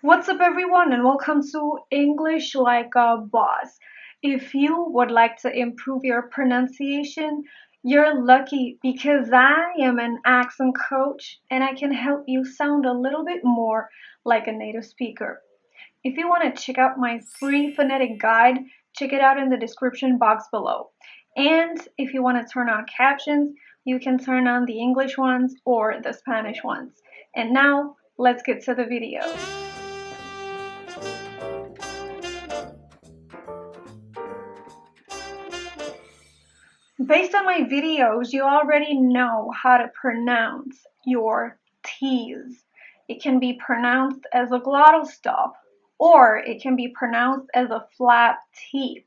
What's up, everyone, and welcome to English Like a Boss. If you would like to improve your pronunciation, you're lucky because I am an accent coach and I can help you sound a little bit more like a native speaker. If you want to check out my free phonetic guide, check it out in the description box below. And if you want to turn on captions, you can turn on the English ones or the Spanish ones. And now, let's get to the video. Based on my videos, you already know how to pronounce your T's. It can be pronounced as a glottal stop, or it can be pronounced as a flat T.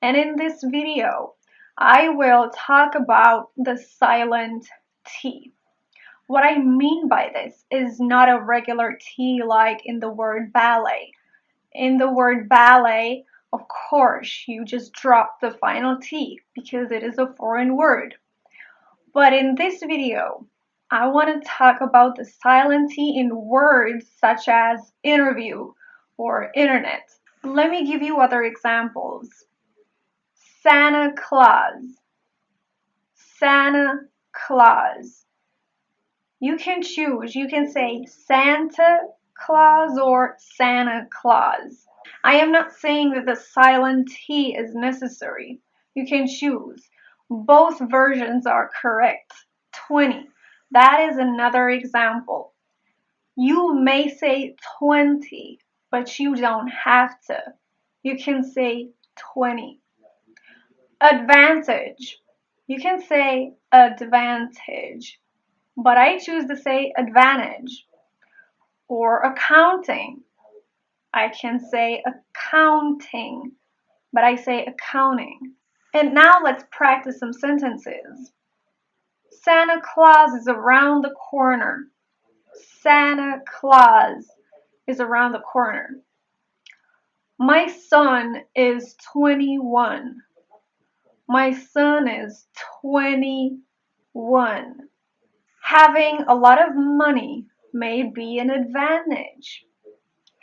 And in this video, I will talk about the silent T. What I mean by this is not a regular T like in the word ballet. In the word ballet, of course, you just drop the final T because it is a foreign word. But in this video, I want to talk about the silent T in words such as interview or internet. Let me give you other examples. Santa Claus. Santa Claus. You can choose. You can say Santa Claus or Santa Claus. I am not saying that the silent T is necessary. You can choose. Both versions are correct. 20. That is another example. You may say 20, but you don't have to. You can say 20. Advantage. You can say advantage, but I choose to say advantage. Or accounting. I can say accounting, but I say accounting. And now let's practice some sentences. Santa Claus is around the corner. Santa Claus is around the corner. My son is 21. My son is 21. Having a lot of money may be an advantage.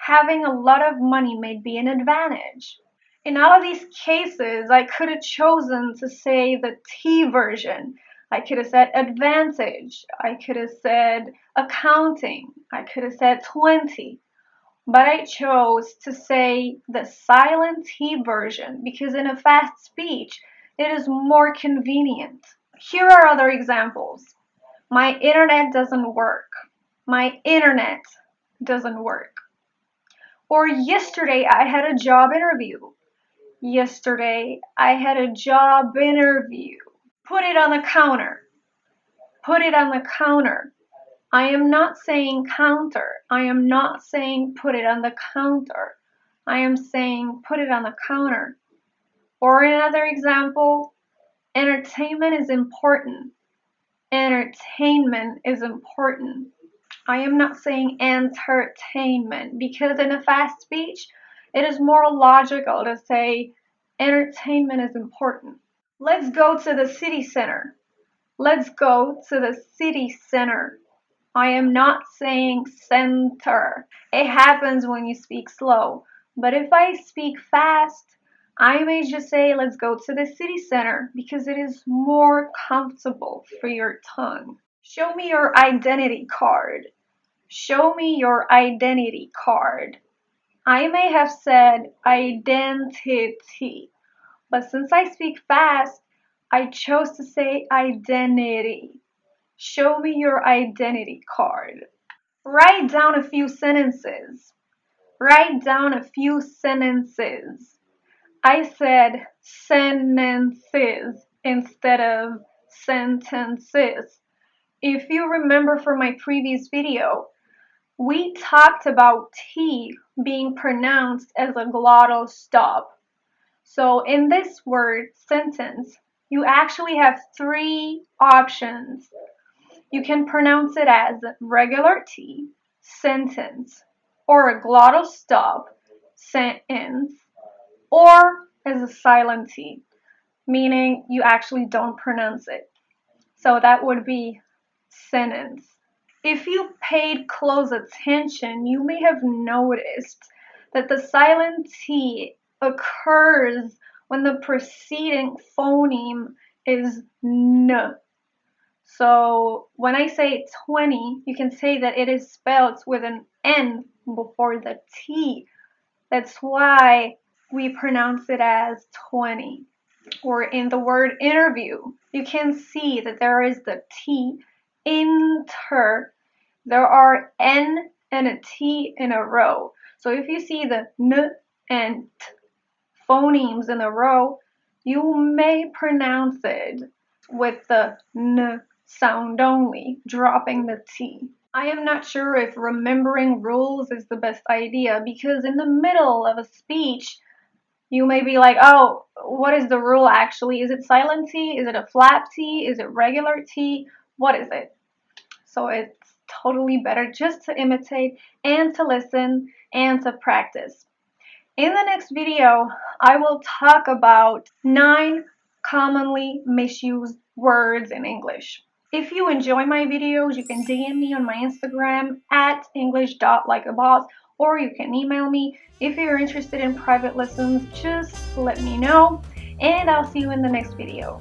Having a lot of money may be an advantage. In all of these cases, I could have chosen to say the T version. I could have said advantage. I could have said accounting. I could have said 20. But I chose to say the silent T version because in a fast speech, it is more convenient. Here are other examples. My internet doesn't work. My internet doesn't work. Or yesterday I had a job interview. Yesterday I had a job interview. Put it on the counter. Put it on the counter. I am not saying counter. I am not saying put it on the counter. I am saying put it on the counter. Or another example, entertainment is important. Entertainment is important. I am not saying entertainment because in a fast speech, it is more logical to say entertainment is important. Let's go to the city center. Let's go to the city center. I am not saying center. It happens when you speak slow. But if I speak fast, I may just say let's go to the city center because it is more comfortable for your tongue. Show me your identity card. Show me your identity card. I may have said identity, but since I speak fast, I chose to say identity. Show me your identity card. Write down a few sentences. Write down a few sentences. I said sentences instead of sentences. If you remember from my previous video, we talked about T being pronounced as a glottal stop. So in this word sentence, you actually have three options. You can pronounce it as regular T, sentence, or a glottal stop, sentence, or as a silent T, meaning you actually don't pronounce it. So that would be sentence. If you paid close attention, you may have noticed that the silent T occurs when the preceding phoneme is N. So when I say 20, you can say that it is spelled with an N before the T. That's why we pronounce it as 20. Or in the word interview, you can see that there is the T, inter. There are N and a T in a row. So if you see the N and T phonemes in a row, you may pronounce it with the N sound only, dropping the T. I am not sure if remembering rules is the best idea because in the middle of a speech, you may be like, oh, what is the rule actually? Is it silent T? Is it a flap T? Is it regular T? What is it? So it's totally better just to imitate and to listen and to practice. In the next video, I will talk about 9 commonly misused words in English. If you enjoy my videos, you can DM me on my Instagram at english.likeaboss, or you can email me. If you're interested in private lessons, just let me know, and I'll see you in the next video.